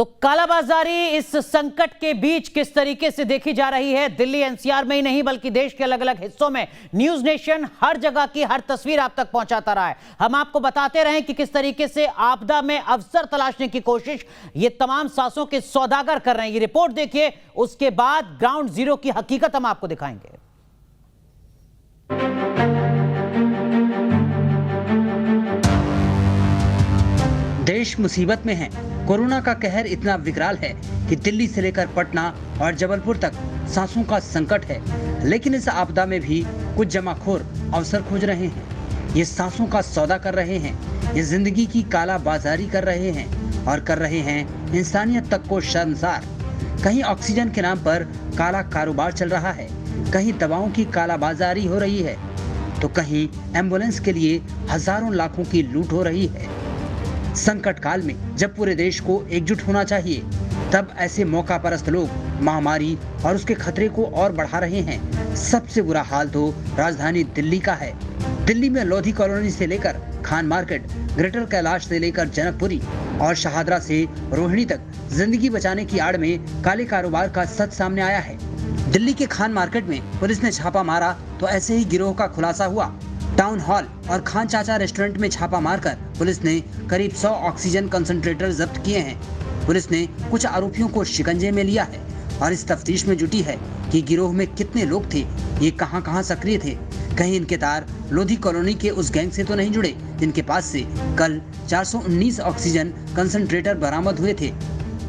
तो कालाबाजारी इस संकट के बीच किस तरीके से देखी जा रही है दिल्ली एनसीआर में ही नहीं बल्कि देश के अलग अलग हिस्सों में। न्यूज नेशन हर जगह की हर तस्वीर आप तक पहुंचाता रहा है। हम आपको बताते रहे कि किस तरीके से आपदा में अवसर तलाशने की कोशिश ये तमाम सांसों के सौदागर कर रहे हैं। ये रिपोर्ट देखिए, उसके बाद ग्राउंड जीरो की हकीकत हम आपको दिखाएंगे। देश मुसीबत में है। कोरोना का कहर इतना विकराल है कि दिल्ली से लेकर पटना और जबलपुर तक सांसों का संकट है। लेकिन इस आपदा में भी कुछ जमाखोर अवसर खोज रहे हैं। ये सांसों का सौदा कर रहे हैं, ये जिंदगी की काला बाजारी कर रहे हैं और कर रहे हैं इंसानियत तक को शर्मसार। कहीं ऑक्सीजन के नाम पर काला कारोबार चल रहा है, कहीं दवाओं की काला बाजारी हो रही है, तो कहीं एम्बुलेंस के लिए हजारों लाखों की लूट हो रही है। संकट काल में जब पूरे देश को एकजुट होना चाहिए, तब ऐसे मौका परस्त लोग महामारी और उसके खतरे को और बढ़ा रहे हैं। सबसे बुरा हाल तो राजधानी दिल्ली का है। दिल्ली में लोधी कॉलोनी से लेकर खान मार्केट, ग्रेटर कैलाश से लेकर जनकपुरी और शहादरा से रोहिणी तक जिंदगी बचाने की आड़ में काले कारोबार का सच सामने आया है। दिल्ली के खान मार्केट में पुलिस ने छापा मारा तो ऐसे ही गिरोह का खुलासा हुआ। टाउन हॉल और खान चाचा रेस्टोरेंट में छापा मारकर पुलिस ने करीब 100 ऑक्सीजन कंसंट्रेटर जब्त किए हैं। पुलिस ने कुछ आरोपियों को शिकंजे में लिया है और इस तफ्तीश में जुटी है कि गिरोह में कितने लोग थे, ये कहां-कहां सक्रिय थे। कहीं इनके तार लोधी कॉलोनी के उस गैंग से तो नहीं जुड़े जिनके पास से कल 419 ऑक्सीजन कंसंट्रेटर बरामद हुए थे।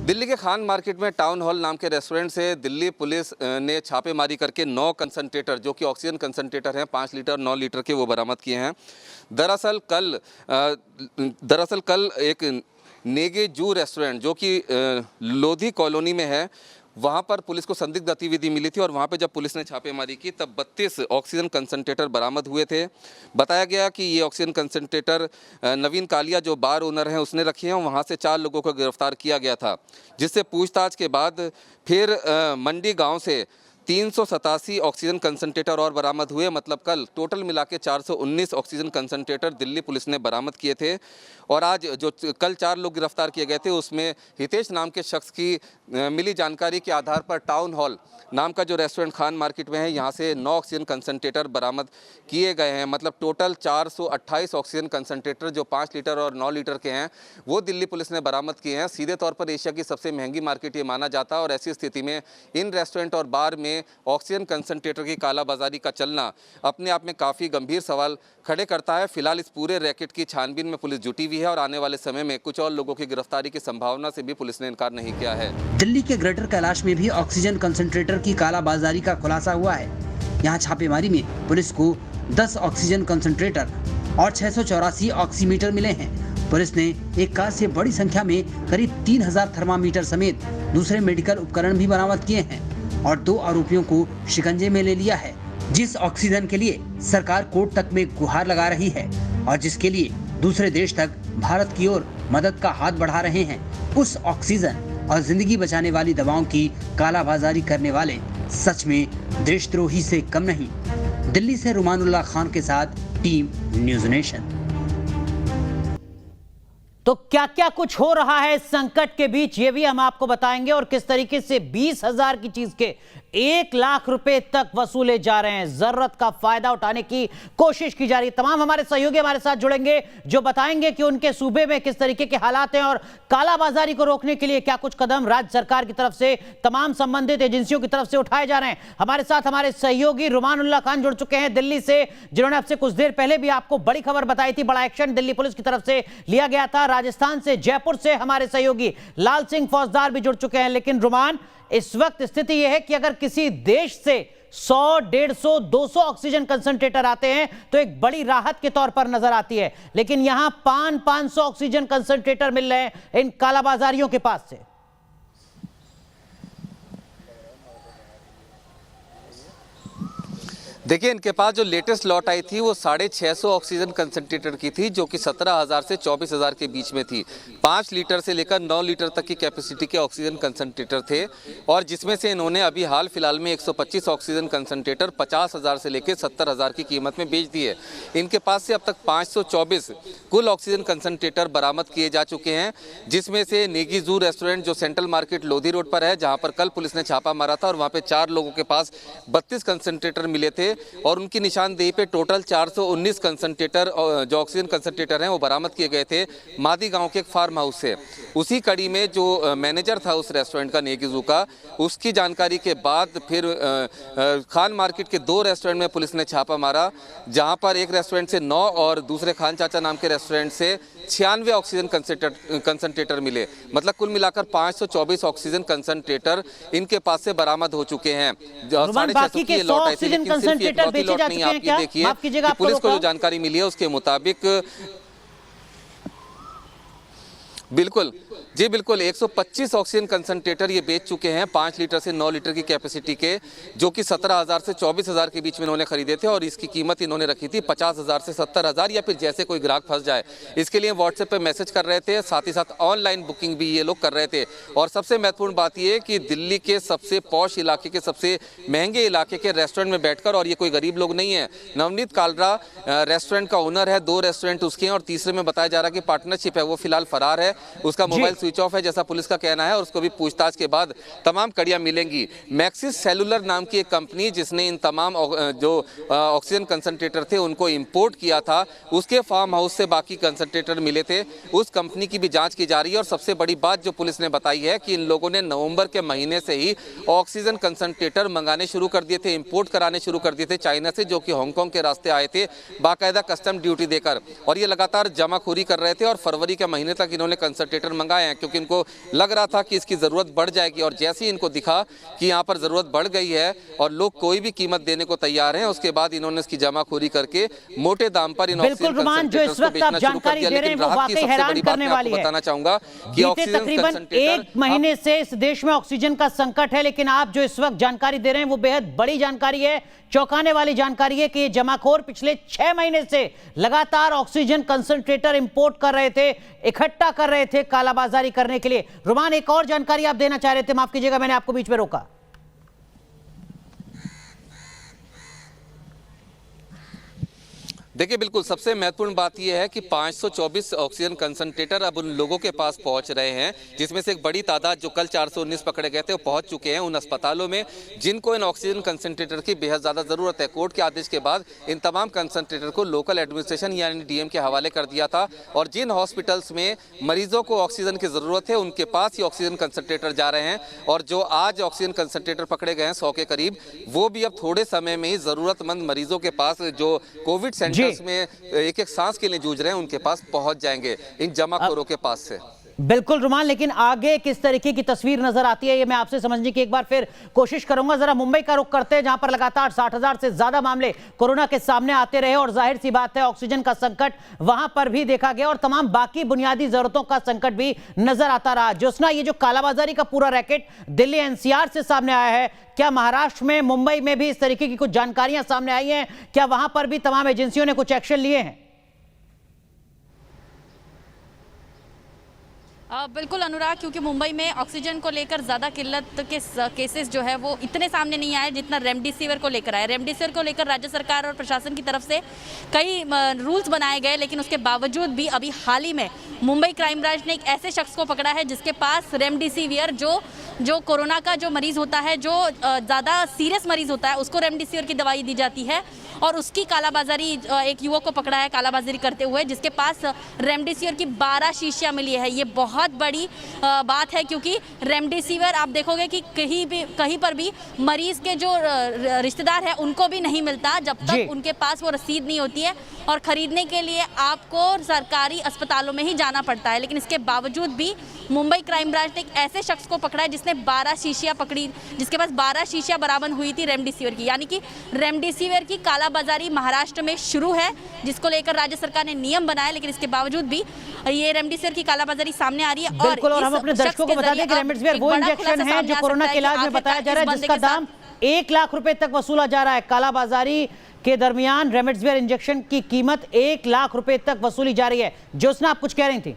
दिल्ली के खान मार्केट में टाउन हॉल नाम के रेस्टोरेंट से दिल्ली पुलिस ने छापेमारी करके 9 कंसंट्रेटर जो कि ऑक्सीजन कंसंट्रेटर हैं 5 लीटर 9 लीटर के वो बरामद किए हैं। दरअसल कल एक नेगे जू रेस्टोरेंट जो कि लोधी कॉलोनी में है, वहाँ पर पुलिस को संदिग्ध गतिविधि मिली थी और वहाँ पे जब पुलिस ने छापेमारी की तब 32 ऑक्सीजन कंसंट्रेटर बरामद हुए थे। बताया गया कि ये ऑक्सीजन कंसंट्रेटर नवीन कालिया जो बार ओनर हैं उसने रखे हैं। वहाँ से 4 लोगों को गिरफ्तार किया गया था, जिससे पूछताछ के बाद फिर मंडी गांव से 387 ऑक्सीजन कंसंट्रेटर और बरामद हुए। मतलब कल टोटल मिला के 419 ऑक्सीजन कंसंट्रेटर दिल्ली पुलिस ने बरामद किए थे। और आज जो कल 4 लोग गिरफ्तार किए गए थे उसमें हितेश नाम के शख्स की मिली जानकारी के आधार पर टाउन हॉल नाम का जो रेस्टोरेंट खान मार्केट में है, यहाँ से 9 ऑक्सीजन कंसंट्रेटर बरामद किए गए हैं। मतलब टोटल 428 ऑक्सीजन कंसंट्रेटर जो 5 लीटर और 9 लीटर के हैं वो दिल्ली पुलिस ने बरामद किए हैं। सीधे तौर पर एशिया की सबसे महंगी मार्केट ये माना जाता है और ऐसी स्थिति में इन रेस्टोरेंट और बार में ऑक्सीजन कंसंट्रेटर की कालाबाजारी का चलना अपने आप में काफ़ी गंभीर सवाल खड़े करता है। फिलहाल इस पूरे रैकेट की छानबीन में पुलिस जुटी हुई है और आने वाले समय में कुछ और लोगों की गिरफ्तारी की संभावना से भी पुलिस ने इनकार नहीं किया है। दिल्ली के ग्रेटर कैलाश में भी ऑक्सीजन कंसंट्रेटर की कालाबाजारी का खुलासा हुआ है। यहाँ छापेमारी में पुलिस को 10 ऑक्सीजन कंसंट्रेटर और 684 ऑक्सीमीटर मिले हैं। पुलिस ने एक कार से बड़ी संख्या में करीब 3000 थर्मामीटर समेत दूसरे मेडिकल उपकरण भी बरामद किए हैं और 2 आरोपियों को शिकंजे में ले लिया है। जिस ऑक्सीजन के लिए सरकार कोर्ट तक में गुहार लगा रही है और जिसके लिए दूसरे देश तक भारत की ओर मदद का हाथ बढ़ा रहे हैं, उस ऑक्सीजन और जिंदगी बचाने वाली दवाओं की कालाबाजारी करने वाले सच में देशद्रोही से कम नहीं। दिल्ली से रुमानुल्लाह खान के साथ टीम न्यूज नेशन। तो क्या क्या कुछ हो रहा है इस संकट के बीच ये भी हम आपको बताएंगे और किस तरीके से 20,000 की चीज के 1 लाख रुपए तक वसूले जा रहे हैं। जरूरत का फायदा उठाने की कोशिश की जा रही है। तमाम हमारे सहयोगी हमारे साथ जुड़ेंगे जो बताएंगे कि उनके सूबे में किस तरीके के हालात हैं और कालाबाजारी को रोकने के लिए क्या कुछ कदम राज्य सरकार की तरफ से तमाम संबंधित एजेंसियों की तरफ से उठाए जा रहे हैं। हमारे साथ हमारे सहयोगी रुमानुल्लाह खान जुड़ चुके हैं दिल्ली से, जिन्होंने आपसे कुछ देर पहले भी आपको बड़ी खबर बताई थी। बड़ा एक्शन दिल्ली पुलिस की तरफ से लिया गया था। राजस्थान से, जयपुर से हमारे सहयोगी लाल सिंह फौजदार भी जुड़ चुके हैं। लेकिन रुमान, इस वक्त स्थिति यह है कि अगर किसी देश से 100, 150, 200 ऑक्सीजन कंसंट्रेटर आते हैं तो एक बड़ी राहत के तौर पर नजर आती है, लेकिन यहां 500 ऑक्सीजन कंसंट्रेटर मिल रहे हैं इन कालाबाजारियों के पास से। देखिए, इनके पास जो लेटेस्ट लॉट आई थी वो 650 ऑक्सीजन कंसंट्रेटर की थी, जो कि 17,000 से 24,000 के बीच में थी। 5 लीटर से लेकर 9 लीटर तक की कैपेसिटी के ऑक्सीजन कंसंट्रेटर थे, और जिसमें से इन्होंने अभी हाल फिलहाल में 125 ऑक्सीजन कंसंट्रेटर 50,000 से लेकर 70,000 की कीमत में बेच दिए। इनके पास से अब तक 524 कुल ऑक्सीजन कंसंट्रेटर बरामद किए जा चुके हैं, जिसमें से नेगी जू रेस्टोरेंट जो सेंट्रल मार्केट लोधी रोड पर है, जहां पर कल पुलिस ने छापा मारा था, और वहां पे 4 लोगों के पास 32 कंसंट्रेटर मिले थे, और उनकी निशानदेही पे टोटल 419 कंसंट्रेटर जो ऑक्सीजन कंसंट्रेटर हैं वो बरामद किए गए थे मादी गांव के एक फार्म हाउस से। उसी कड़ी में जो मैनेजर था उस रेस्टोरेंट का, नेगी जू का, उसकी जानकारी के बाद फिर खान मार्केट के 2 रेस्टोरेंट में पुलिस ने छापा मारा, जहां पर एक रेस्टोरेंट से 9 और दूसरे खान चाचा नाम के रेस्टोरेंट से 96 ऑक्सीजन कंसंट्रेटर मिले। मतलब कुल मिलाकर 524 ऑक्सीजन कंसंट्रेटर इनके पास से बरामद हो चुके हैं। 650 की लॉट आई थी, लेकिन सिर्फ एक लॉट नहीं, आप ये देखिए कि पुलिस को जो जानकारी मिली है उसके मुताबिक बिल्कुल जी, बिल्कुल 125 ऑक्सीजन कंसंट्रेटर ये बेच चुके हैं 5 लीटर से 9 लीटर की कैपेसिटी के, जो कि 17,000 से 24,000 के बीच में इन्होंने खरीदे थे, और इसकी कीमत इन्होंने रखी थी 50,000 से 70,000, या फिर जैसे कोई ग्राहक फंस जाए इसके लिए व्हाट्सएप पे मैसेज कर रहे थे, साथ ही साथ ऑनलाइन बुकिंग भी ये लोग कर रहे थे। और सबसे महत्वपूर्ण बात ये कि दिल्ली के सबसे पॉश इलाके के, सबसे महंगे इलाके के रेस्टोरेंट में बैठकर, और ये कोई गरीब लोग नहीं है, नवनीत कालरा रेस्टोरेंट का ओनर है, 2 रेस्टोरेंट उसके हैं, और तीसरे में बताया जा रहा है कि पार्टनरशिप है, वो फिलहाल फरार है, उसका मोबाइल स्विच ऑफ है जैसा पुलिस का कहना है, और उसको भी पूछताछ के बाद तमाम कड़ियां मिलेंगी। मैक्सिस सेलुलर नाम की एक कंपनी जिसने इन तमाम जो ऑक्सीजन कंसंट्रेटर थे उनको इंपोर्ट किया था, उसके फार्म हाउस से बाकी कंसंट्रेटर मिले थे, उस कंपनी की भी जांच की जा रही है। और सबसे बड़ी बात जो पुलिस ने बताई है कि इन लोगों ने नवंबर के महीने से ही ऑक्सीजन कंसंट्रेटर मंगाने शुरू कर दिए थे, इंपोर्ट कराने शुरू कर दिए थे चाइना से, जो कि हांगकांग के रास्ते आए थे बाकायदा कस्टम ड्यूटी देकर, और ये लगातार जमाखोरी कर रहे थे। और फरवरी के महीने तक इन्होंने कंसंट्रेटर मंगाए हैं, क्योंकि इनको लग रहा था कि इसकी ज़रूरत बढ़ जाएगी, और जैसे ही इनको दिखा कि यहाँ पर ज़रूरत बढ़ गई है और लोग कोई भी कीमत देने को तैयार हैं, उसके बाद इन्होंने इसकी जमाखोरी करके मोटे दाम पर इन ऑक्सीजन कंसंट्रेटर्स को बेचना शुरू कर दिया। लेकिन ग्राहक की सबसे बड़ी बात मैं आपको बताना चाहूंगा कि ऑक्सीजन तकरीबन 1 महीने से इस देश में ऑक्सीजन का संकट है, लेकिन आप जो इस वक्त जानकारी दे रहे हैं वो बेहद बड़ी जानकारी है, चौंकाने वाली जानकारी है कि ये जमाखोर पिछले 6 महीने से लगातार ऑक्सीजन कंसंट्रेटर इंपोर्ट कर रहे थे, इकट्ठा कर रहे थे कालाबाजारी करने के लिए। रुमान, एक और जानकारी आप देना चाह रहे थे, माफ कीजिएगा मैंने आपको बीच में रोका। देखिए, बिल्कुल सबसे महत्वपूर्ण बात यह है कि 524 ऑक्सीजन कंसंट्रेटर अब उन लोगों के पास पहुंच रहे हैं, जिसमें से एक बड़ी तादाद जो कल 419 पकड़े गए थे वो पहुंच चुके हैं उन अस्पतालों में जिनको इन ऑक्सीजन कंसंट्रेटर की बेहद ज़्यादा ज़रूरत है। कोर्ट के आदेश के बाद इन तमाम कंसंट्रेटर को लोकल एडमिनिस्ट्रेशन यानी डीएम के हवाले कर दिया था, और जिन हॉस्पिटल्स में मरीजों को ऑक्सीजन की ज़रूरत है उनके पास ही ऑक्सीजन कंसंट्रेटर जा रहे हैं। और जो आज ऑक्सीजन कंसंट्रेटर पकड़े गए हैं 100 के करीब, वो भी अब थोड़े समय में ही ज़रूरतमंद मरीजों के पास, जो कोविड सेंटर में एक एक सांस के लिए जूझ रहे हैं, उनके पास पहुंच जाएंगे इन जमाखोरों के पास से। बिल्कुल रुमान, लेकिन आगे किस तरीके की तस्वीर नजर आती है ये मैं आपसे समझने की एक बार फिर कोशिश करूंगा। जरा मुंबई का रुख करते हैं, जहां पर लगातार 60,000 से ज्यादा मामले कोरोना के सामने आते रहे, और जाहिर सी बात है ऑक्सीजन का संकट वहां पर भी देखा गया, और तमाम बाकी बुनियादी जरूरतों का संकट भी नजर आता रहा। ज्योत्सना, ये जो कालाबाजारी का पूरा रैकेट दिल्ली एनसीआर से सामने आया है, क्या महाराष्ट्र में, मुंबई में भी इस तरीके की कुछ जानकारियां सामने आई हैं? क्या वहां पर भी तमाम एजेंसियों ने कुछ एक्शन लिए हैं? बिल्कुल अनुराग, क्योंकि मुंबई में ऑक्सीजन को लेकर ज़्यादा किल्लत के केसेस जो है वो इतने सामने नहीं आए जितना रेमडेसिविर को लेकर आए। रेमडेसिविर को लेकर राज्य सरकार और प्रशासन की तरफ से कई रूल्स बनाए गए, लेकिन उसके बावजूद भी अभी हाल ही में मुंबई क्राइम ब्रांच ने एक ऐसे शख्स को पकड़ा है जिसके पास रेमडेसिविर, जो कोरोना का जो मरीज़ होता है, जो ज़्यादा सीरियस मरीज़ होता है, उसको रेमडेसिविर की दवाई दी जाती है, और उसकी कालाबाजारी, एक युवक को पकड़ा है कालाबाजारी करते हुए, जिसके पास रेमडेसिविर की 12 शीशियाँ मिली है। ये बहुत बड़ी बात है, क्योंकि रेमडेसिविर आप देखोगे कि कहीं पर भी मरीज के जो रिश्तेदार हैं उनको भी नहीं मिलता जब तक उनके पास वो रसीद नहीं होती है, और खरीदने के लिए आपको सरकारी अस्पतालों में ही जाना पड़ता है। लेकिन इसके बावजूद भी मुंबई क्राइम ब्रांच ने एक ऐसे शख्स को पकड़ा है जिसने 12 शीशियाँ पकड़ी, जिसके पास 12 शीशियाँ बरामद हुई थी रेमडेसिविर की। यानी कि रेमडेसिविर की कालाबाजारी महाराष्ट्र में शुरू है, जिसको लेकर राज्य सरकार ने नियम बनाए, लेकिन इसके बावजूद भी ये रेमडेसिविर की कालाबाजारी सामने आ रही है। और हम अपने दर्शकों को बता दें कि रेमडेसिविर वो इंजेक्शन है जो कोरोना के इलाज में बताया जा रहा है, जिसका दाम 1 लाख रुपए तक वसूला जा रहा है। कालाबाजारी के दरमियान रेमडेसिविर इंजेक्शन की कीमत 1 लाख रुपए तक वसूली जा रही है। ज्योत्सना, आप कुछ कह रही थी?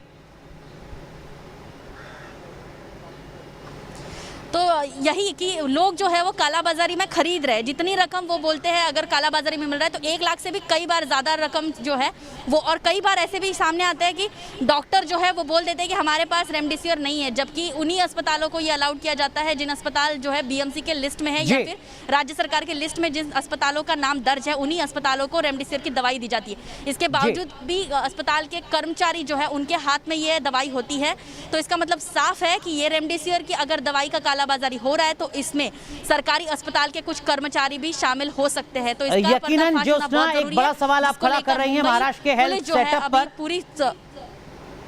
तो यही कि लोग जो है वो कालाबाजारी में खरीद रहे हैं। जितनी रकम वो बोलते हैं अगर कालाबाजारी में मिल रहा है तो 1 लाख से भी कई बार ज़्यादा रकम जो है वो, और कई बार ऐसे भी सामने आता है कि डॉक्टर जो है वो बोल देते हैं कि हमारे पास रेमडेसिविर नहीं है, जबकि उन्हीं अस्पतालों को ये अलाउड किया जाता है जिन अस्पताल जो है बीएमसी के लिस्ट में है या फिर राज्य सरकार के लिस्ट में जिन अस्पतालों का नाम दर्ज है उन्हीं अस्पतालों को रेमडेसिविर की दवाई दी जाती है। इसके बावजूद भी अस्पताल के कर्मचारी जो है उनके हाथ में ये दवाई होती है। तो इसका मतलब साफ है कि ये रेमडेसिविर की अगर दवाई का कालाबाजारी हो रहा है तो इसमें सरकारी अस्पताल के कुछ कर्मचारी भी शामिल हो सकते हैं। तो इसका यकीनन ज्योत्सना, एक बड़ा सवाल आप खड़ा कर रही हैं महाराष्ट्र के हेल्थ सेटअप पर। पूरी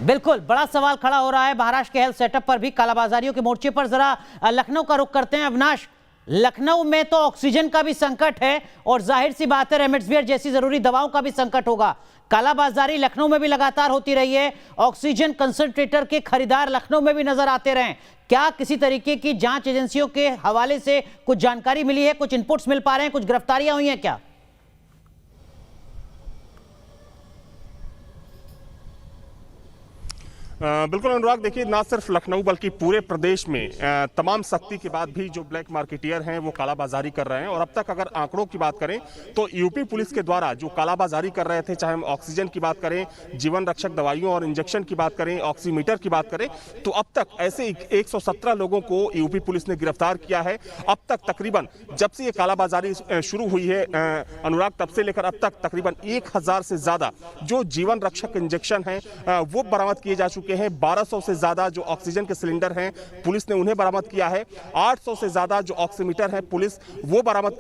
बिल्कुल बड़ा सवाल खड़ा हो रहा है महाराष्ट्र के हेल्थ सेटअप पर भी, कालाबाजारियों के मोर्चे पर। जरा लखनऊ का रुख करते हैं। अविनाश, लखनऊ में तो ऑक्सीजन का भी संकट है और जाहिर सी बात है रेमडेसिविर जैसी जरूरी दवाओं का भी संकट होगा। कालाबाजारी लखनऊ में भी लगातार होती रही है। ऑक्सीजन कंसंट्रेटर के खरीदार लखनऊ में भी नजर आते रहे। क्या किसी तरीके की जांच एजेंसियों के हवाले से कुछ जानकारी मिली है, कुछ इनपुट्स मिल पा रहे हैं, कुछ गिरफ्तारियां हुई हैं क्या? बिल्कुल अनुराग, देखिए ना सिर्फ लखनऊ बल्कि पूरे प्रदेश में तमाम सख्ती के बाद भी जो ब्लैक मार्केटियर हैं वो कालाबाजारी कर रहे हैं। और अब तक अगर आंकड़ों की बात करें तो यूपी पुलिस के द्वारा जो कालाबाजारी कर रहे थे, चाहे हम ऑक्सीजन की बात करें, जीवन रक्षक दवाइयों और इंजेक्शन की बात करें, ऑक्सीमीटर की बात करें, तो अब तक ऐसे 117 लोगों को यूपी पुलिस ने गिरफ्तार किया है। अब तक तकरीबन जब से ये कालाबाजारी शुरू हुई है अनुराग, तब से लेकर अब तक तकरीबन 1000 से ज्यादा जो जीवन रक्षक इंजेक्शन हैं वो बरामद किए जा चुके हैं। 1200 से ज्यादा जो ऑक्सीजन के सिलेंडर हैं पुलिस ने उन्हें बरामद किया है। 800 से ज्यादा जो ऑक्सीमीटर है पुलिस वो बरामद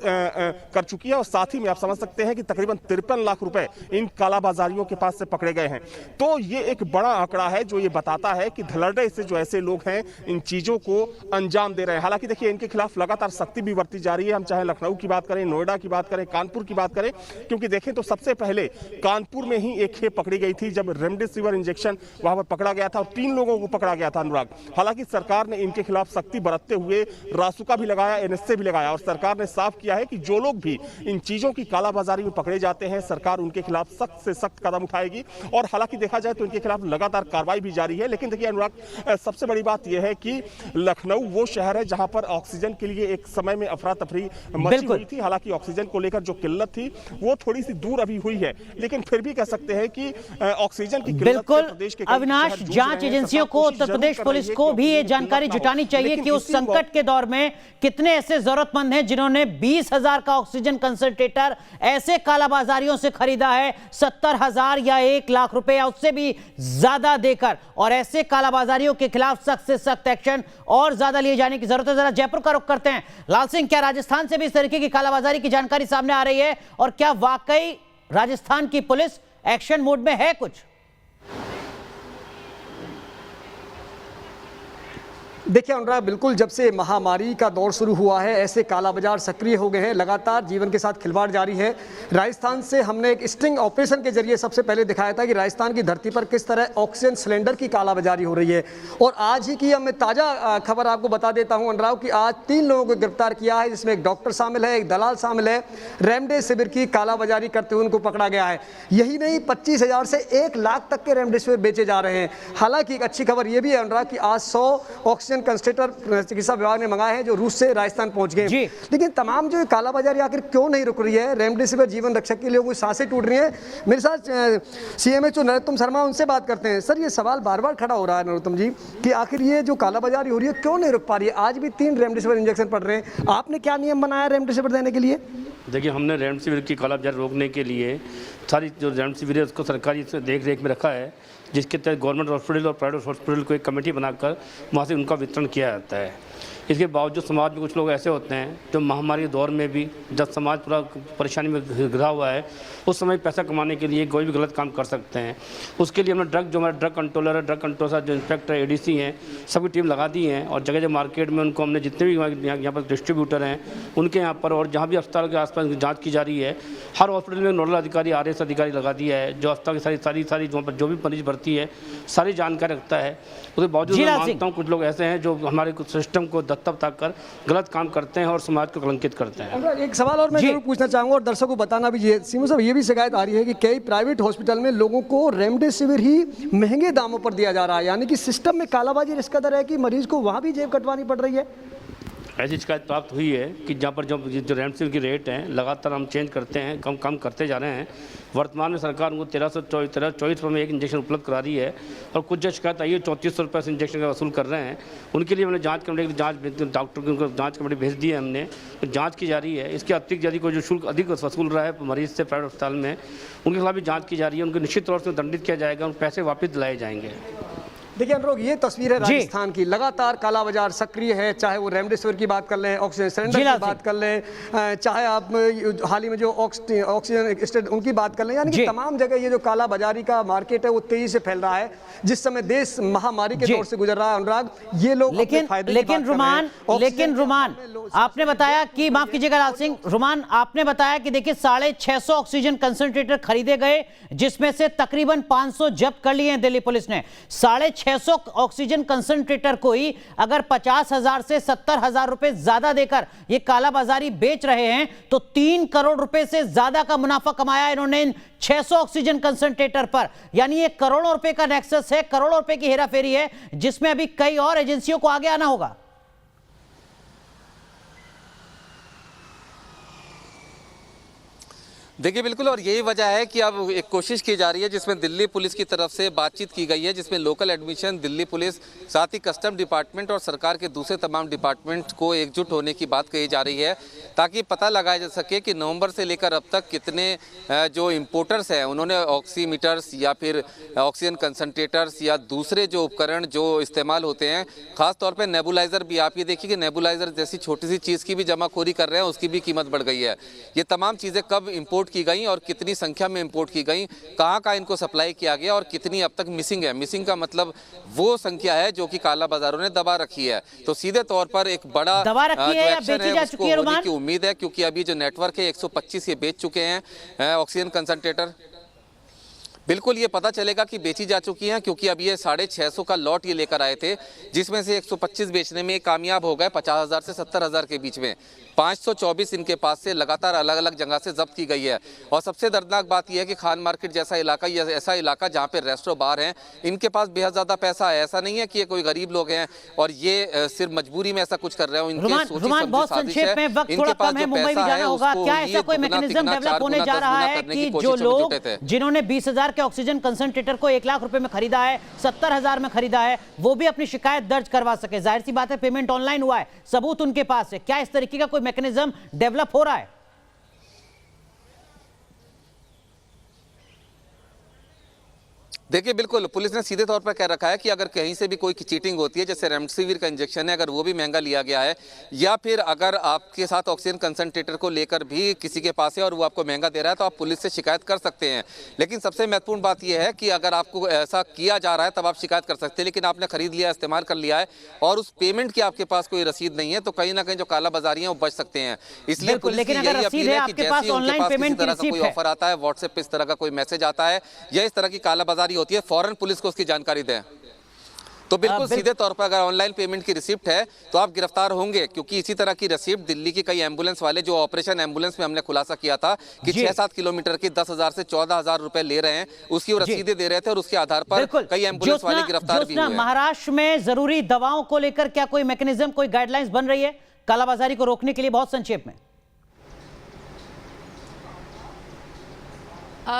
कर चुकी है। और साथ ही में आप समझ सकते हैं कि तकरीबन 53 लाख रुपए इन कालाबाजारियों के पास से पकड़े गए हैं। तो ये एक बड़ा आंकड़ा है जो ये बताता है कि धड़ल्ले से जो ऐसे लोग हैं इन चीजों को अंजाम दे रहे हैं। हालांकि देखिए इनके खिलाफ लगातार सख्ती भी बरती जा रही है। हम चाहे लखनऊ की बात करें, नोएडा की बात करें, कानपुर की बात करें, क्योंकि देखें तो सबसे पहले कानपुर में ही एक खेप पकड़ी गई थी जब रेमडेसिविर इंजेक्शन वहां पर पकड़ा गया था और 3 लोगों को पकड़ा गया था अनुराग। हालांकि सरकार ने इनके खिलाफ सख्ती बरतते हुए रासुका भी लगाया, एनएसए भी लगाया और सरकार ने साफ किया है कि जो लोग भी इन चीजों की कालाबाजारी में पकड़े जाते हैं सरकार उनके खिलाफ सख्त से सख्त कदम उठाएगी। और हालांकि देखा जाए तो इनके खिलाफ लगातार कार्रवाई भी जारी है। लेकिन देखिए अनुराग, सबसे बड़ी बात यह है कि लखनऊ वो शहर है जहां पर ऑक्सीजन के लिए एक समय में अफरा तफरी मची हुई थी। हालांकि ऑक्सीजन को लेकर जो किल्लत थी वो थोड़ी सी दूर अभी हुई है, लेकिन फिर भी कह सकते हैं कि ऑक्सीजन की बिल्कुल अविनाश, जांच एजेंसियों को, उत्तर प्रदेश पुलिस को भी ये जानकारी जुटानी चाहिए कि उस संकट के दौर में कितने ऐसे जरूरतमंद हैं जिन्होंने 20,000 का ऑक्सीजन कंसंट्रेटर ऐसे कालाबाजारियों से खरीदा है 70,000 या 1 लाख रुपए या उससे भी ज्यादा देकर। और ऐसे कालाबाजारियों के खिलाफ सख्त से सख्त एक्शन और ज्यादा लिए जाने की जरूरत है। जरा जयपुर का रुख करते हैं। लाल सिंह, क्या राजस्थान से भी इस तरीके की कालाबाजारी की जानकारी सामने आ रही है और क्या वाकई राजस्थान की पुलिस एक्शन मोड में है कुछ? देखिए अनुराग, बिल्कुल जब से महामारी का दौर शुरू हुआ है ऐसे काला बाजार सक्रिय हो गए हैं। लगातार जीवन के साथ खिलवाड़ जारी है। राजस्थान से हमने एक स्टिंग ऑपरेशन के जरिए सबसे पहले दिखाया था कि राजस्थान की धरती पर किस तरह ऑक्सीजन सिलेंडर की कालाबाजारी हो रही है। और आज ही की मैं ताज़ा खबर आपको बता देता हूं अनुराग कि आज 3 लोगों को गिरफ्तार किया है, जिसमें एक डॉक्टर शामिल है, एक दलाल शामिल है। रेमडेसिविर की कालाबाजारी करते हुए उनको पकड़ा गया है। यही नहीं, 25,000 से 1 लाख तक के रेमडेसिविर बेचे जा रहे हैं। हालांकि एक अच्छी खबर यह भी है अनुराग कि आज 100 ऑक्सीजन कंसंट्रेटर चिकित्सा विभाग ने मंगाए हैं जो रूस से राजस्थान पहुंच गए। लेकिन तमाम जो कालाबाजारी आखिर क्यों नहीं रुक रही है? रेमडेसिविर जीवन रक्षक के लोगों की सांसें टूट रही हैं। मेरे साथ सीएमएचओ नरोत्तम शर्मा, उनसे बात करते हैं। सर, ये सवाल बार बार खड़ा हो रहा है नरोत्तम जी कि आखिर ये जो कालाबाजारी हो रही है क्यों नहीं रुक पा रही है? आज भी 3 रेमडेसिविर इंजेक्शन पड़ रहे हैं। आपने क्या नियम बनाया रेमडेसिविर देने के लिए? देखिए, हमने रेमडेसिविर की कालाबाजारी रोकने के लिए सारी जो रेमडेसिविर है उसको सरकारी देख रेख में रखा है, जिसके तहत गवर्नमेंट हॉस्पिटल और प्राइवेट हॉस्पिटल को एक कमेटी बनाकर वहाँ से उनका वितरण किया जाता है। इसके बावजूद समाज में कुछ लोग ऐसे होते हैं जो महामारी के दौर में भी, जब समाज पूरा परेशानी में घिरा हुआ है, उस समय पैसा कमाने के लिए कोई भी गलत काम कर सकते हैं। उसके लिए हमने जो हमारा ड्रग कंट्रोलर है, ड्रग कंट्रोलर जो इंस्पेक्टर एडीसी हैं, सभी टीम लगा दी हैं और जगह जगह मार्केट में उनको हमने जितने भी यहाँ पर डिस्ट्रीब्यूटर हैं उनके यहाँ पर और जहाँ भी अस्पताल के आसपास जाँच की जा रही है, हर हॉस्पिटल में नोडल अधिकारी, RS अधिकारी लगा दिया है जो अस्पताल की सारी जो भी मरीज भर्ती है सारी जानकारी रखता है। उसके बावजूद मैं मानता हूँ कुछ लोग ऐसे हैं जो हमारे सिस्टम को रास्ता बताकर गलत काम करते हैं और समाज को कलंकित करते हैं। एक सवाल और मैं जरूर पूछना चाहूंगा और दर्शकों को बताना भी, ये सीमू साहब, ये भी शिकायत आ रही है कि कई प्राइवेट हॉस्पिटल में लोगों को रेमडेसिविर ही महंगे दामों पर दिया जा रहा है, यानी कि सिस्टम में कालाबाजी इस कदर है कि मरीज को वहां भी जेब कटवानी पड़ रही है। ऐसी शिकायत प्राप्त हुई है कि जहाँ पर जो रेमडेसिविर की रेट हैं लगातार हम चेंज करते हैं, कम करते जा रहे हैं। वर्तमान में सरकार उनको 1324 रुपये में एक इंजेक्शन उपलब्ध करा रही है और कुछ जो शिकायत आई है 3400 रुपये से इंजेक्शन का वसूल कर रहे हैं। उनके लिए हमने जांच कमेटी डॉक्टर की उनको जांच कमेटी भेज दी है हमने, तो जांच की जा रही है। इसके अतिरिक्त यदि कोई जो शुल्क अधिक वसूल रहा है मरीज से प्राइवेट अस्पताल में, उनके खिलाफ भी जाँच की जा रही है। उनको निश्चित तौर से दंडित किया जाएगा, उन पैसे वापस दिलाए जाएंगे। देखिए अनुराग, ये तस्वीर है राजस्थान की। लगातार काला बाजार सक्रिय है, चाहे वो रेमडेसिविर की बात कर लें, ऑक्सीजन सिलेंडर की बात कर लें, चाहे आप हाल ही में जो ऑक्सीजन उनकी बात कर लें, यानी कि तमाम जगह ये जो काला बाजारी का मार्केट है वो तेजी से फैल रहा है। जिस समय देश महामारी के दौर से गुजर रहा है अनुराग, ये लोग लेकिन रुमान आपने बताया कि, माफ कीजिएगा लाल सिंह, रुमान आपने बताया कि देखिए 650 ऑक्सीजन कंसंट्रेटर खरीदे गए, जिसमें से तकरीबन 500 जब्त कर लिए हैं दिल्ली पुलिस ने। 650 ऑक्सीजन कंसंट्रेटर को ही अगर 50,000 से 70,000 रुपए ज्यादा देकर ये कालाबाजारी बेच रहे हैं तो 3 करोड़ रुपए से ज्यादा का मुनाफा कमाया इन्होंने इन 600 ऑक्सीजन कंसंट्रेटर पर। यानी ये करोड़ों रुपए का नेक्सस है, करोड़ों रुपए की हेराफेरी है, जिसमें अभी कई और एजेंसियों को आगे आना होगा। देखिए बिल्कुल, और यही वजह है कि अब एक कोशिश की जा रही है जिसमें दिल्ली पुलिस की तरफ से बातचीत की गई है, जिसमें लोकल एडमिशन, दिल्ली पुलिस, साथ ही कस्टम डिपार्टमेंट और सरकार के दूसरे तमाम डिपार्टमेंट को एकजुट होने की बात कही जा रही है, ताकि पता लगाया जा सके कि नवंबर से लेकर अब तक कितने जो इम्पोर्टर्स हैं उन्होंने ऑक्सीमीटर्स या फिर ऑक्सीजन कंसनट्रेटर्स या दूसरे जो उपकरण जो इस्तेमाल होते हैं, खासतौर पर नेबुलाइज़र भी, आप ये देखिए कि नेबुलाइज़र जैसी छोटी सी चीज़ की भी जमाखोरी कर रहे हैं, उसकी भी कीमत बढ़ गई है। ये तमाम चीज़ें कब इम्पोर्ट की गई और कितनी संख्या में इंपोर्ट की गई, कहां इनको सप्लाई किया गया और कितनी अब तक मिसिंग है। मिसिंग का मतलब वो संख्या है जो कि काला बाजारों ने दबा रखी है। तो सीधे तौर पर एक बड़ा जो एक्शन है उसको होने की उम्मीद है, क्योंकि अभी जो नेटवर्क है 125 ये बेच चुके हैं ऑक्सीजन कंसंट्रेटर। बिल्कुल ये पता चलेगा कि बेची जा चुकी हैं, क्योंकि अब ये 650 का लॉट ये लेकर आए थे, जिसमें से 125 बेचने में कामयाब हो गए 50,000 से 70,000 के बीच में। 524 इनके पास से लगातार अलग अलग जगह से जब्त की गई है। और सबसे दर्दनाक बात यह है कि खान मार्केट जैसा इलाका, या ऐसा इलाका जहाँ पे रेस्टोरेंट बार हैं, इनके पास बेहद ज़्यादा पैसा है। ऐसा नहीं है कि ये कोई गरीब लोग हैं और ये सिर्फ मजबूरी में ऐसा कुछ कर रहे हो। इनके बहुत संक्षेप में, वक्त थोड़ा कम है, मुंबई भी जाना होगा। क्या ऐसा कोई मैकेनिज्म डेवलप होने जा रहा है कि जो लोग जिन्होंने 20,000 के ऑक्सीजन कंसंट्रेटर को 1 लाख रुपए में खरीदा है, 70,000 में खरीदा है, वो भी अपनी शिकायत दर्ज करवा सके? जाहिर सी बात है, पेमेंट ऑनलाइन हुआ है, सबूत उनके पास है। क्या इस तरीके का कोई मैकेनिज्म डेवलप हो रहा है? देखिए बिल्कुल, पुलिस ने सीधे तौर पर कह रखा है कि अगर कहीं से भी कोई चीटिंग होती है, जैसे रेमडेसिविर का इंजेक्शन है, अगर वो भी महंगा लिया गया है, या फिर अगर आपके साथ ऑक्सीजन कंसंट्रेटर को लेकर भी किसी के पास है और वो आपको महंगा दे रहा है, तो आप पुलिस से शिकायत कर सकते हैं। लेकिन सबसे महत्वपूर्ण बात यह है कि अगर आपको ऐसा किया जा रहा है तब आप शिकायत कर सकते हैं, लेकिन आपने खरीद लिया, इस्तेमाल कर लिया है और उस पेमेंट की आपके पास कोई रसीद नहीं है, तो कहीं ना कहीं जो काला बाजारी है वो बच सकते हैं। इसलिए पुलिस की यही अपील है कि जैसे उनके पास किसी तरह का कोई ऑफर आता है, व्हाट्सएप पे इस तरह का कोई मैसेज आता है या इस तरह की काला बाजारी होती है, फौरन पुलिस को उसकी जानकारी दें। तो बिल्कुल सीधे तौर पर अगर ऑनलाइन पेमेंट की रिसिप्ट है तो आप गिरफ्तार होंगे, क्योंकि इसी तरह की रिसिप्ट दिल्ली की कई एम्बुलेंस वाले, जो ऑपरेशन एम्बुलेंस में हमने खुलासा किया था कि 6-7 किलोमीटर की 10,000 से 14,000 रुपए ले रहे हैं, उसकी वो रसीदें दे रहे थे और उसके आधार पर कई एम्बुलेंस वाले गिरफ्तार भी हुए। महाराष्ट्र में जरूरी दवाओं को लेकर क्या कोई मैकेनिज्म, कोई गाइडलाइंस बन रही है कालाबाजारी को रोकने के लिए? बहुत संक्षेप में।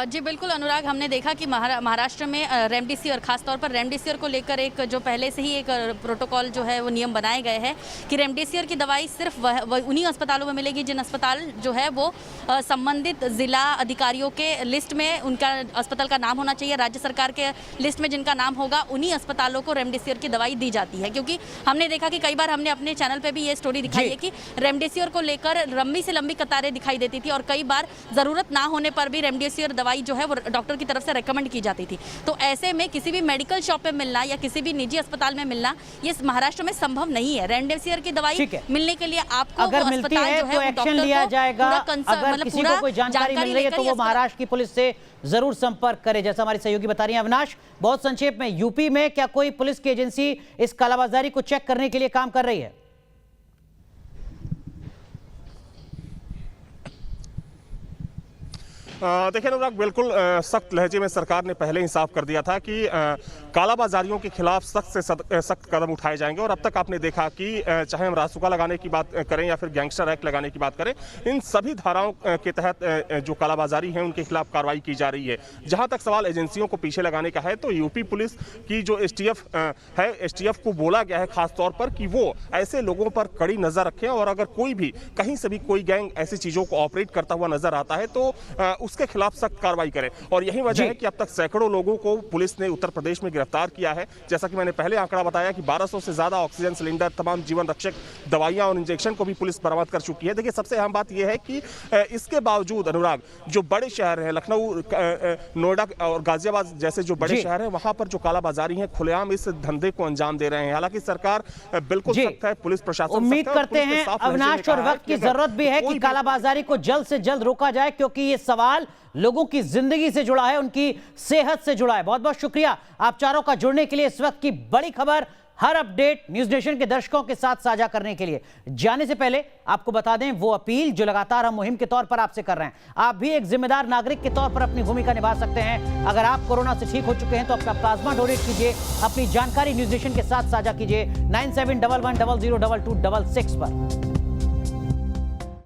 जी बिल्कुल अनुराग, हमने देखा कि महाराष्ट्र में रेमडेसिविर, खासतौर पर रेमडेसिविर को लेकर एक जो पहले से ही एक प्रोटोकॉल जो है वो नियम बनाए गए हैं कि रेमडेसिविर की दवाई सिर्फ उन्हीं अस्पतालों में मिलेगी जिन अस्पताल जो है वो संबंधित ज़िला अधिकारियों के लिस्ट में उनका अस्पताल का नाम होना चाहिए। राज्य सरकार के लिस्ट में जिनका नाम होगा उन्हीं अस्पतालों को रेमडेसिविर की दवाई दी जाती है, क्योंकि हमने देखा कि कई बार हमने अपने चैनल पर भी ये स्टोरी दिखाई है कि रेमडेसिविर को लेकर लंबी से लंबी कतारें दिखाई देती थी और कई बार ज़रूरत ना होने पर भी रेमडेसिविर दवाई जो है वो डॉक्टर की तरफ से रेकमेंड की जाती थी। तो ऐसे में किसी भी मेडिकल शॉप पे मिलना या किसी भी निजी अस्पताल में मिलना ये महाराष्ट्र में संभव नहीं है। रेमडेसिविर की दवाई मिलने के लिए आपको अगर मिलती है तो एक्शन लिया जाएगा। अगर किसी को कोई जानकारी मिल रही है तो वो महाराष्ट्र की पुलिस से जरूर संपर्क करे, जैसा हमारी सहयोगी बता रही हैं। अविनाश, बहुत संक्षेप में, यूपी में क्या कोई पुलिस की एजेंसी इस कालाबाजारी को चेक करने के लिए काम कर रही है? देखिए अनुराग, बिल्कुल सख्त लहजे में सरकार ने पहले ही साफ कर दिया था कि कालाबाजारियों के खिलाफ सख्त से सख्त कदम उठाए जाएंगे। और अब तक आपने देखा कि चाहे हम रासुका लगाने की बात करें या फिर गैंगस्टर एक्ट लगाने की बात करें, इन सभी धाराओं के तहत जो कालाबाजारी है उनके खिलाफ कार्रवाई की जा रही है। जहां तक सवाल एजेंसियों को पीछे लगाने का है, तो यूपी पुलिस की जो एसटीएफ है, एसटीएफ को बोला गया है खास तौर पर कि वो ऐसे लोगों पर कड़ी नजर रखें और अगर कोई भी कहीं से भी कोई गैंग ऐसी चीजों को ऑपरेट करता हुआ नजर आता है तो उसके खिलाफ सख्त कार्रवाई करें। और यही वजह है कि अब तक सैकड़ों लोगों को पुलिस ने उत्तर प्रदेश में गिरफ्तार किया है। जैसा कि मैंने पहले आंकड़ा बताया कि 1200 से ज्यादा ऑक्सीजन सिलेंडर, तमाम जीवन रक्षक दवाइयां और इंजेक्शन को भी पुलिस बरामद कर चुकी है। देखिए, सबसे अहम बात यह है कि इसके बावजूद अनुराग, जो बड़े शहर हैं, लखनऊ, नोएडा और गाजियाबाद जैसे जो बड़े शहर हैं, वहां पर जो कालाबाजारी है खुलेआम इस धंधे को अंजाम दे रहे हैं। हालांकि सरकार बिल्कुल सख्त है, पुलिस प्रशासन उम्मीद करते हैं अविनाश, और वक्त की जरूरत भी है कि कालाबाजारी को जल्द से जल्द रोका जाए, क्योंकि ये सवाल लोगों की जिंदगी से जुड़ा है, उनकी सेहत से जुड़ा है। बहुत बहुत शुक्रिया आप चारों का जुड़ने के लिए, इस वक्त की बड़ी खबर, हर अपडेट न्यूज नेशन के दर्शकों के साथ साझा करने के लिए। जाने से पहले आपको बता दें वो अपील जो लगातार हम मुहिम के तौर पर आपसे कर रहे हैं। आप भी एक जिम्मेदार नागरिक के तौर पर अपनी भूमिका निभा सकते हैं। अगर आप कोरोना से ठीक हो चुके हैं तो अपना प्लाज्मा डोनेट कीजिए, अपनी जानकारी न्यूज नेशन के साथ साझा कीजिए 9711002266 पर।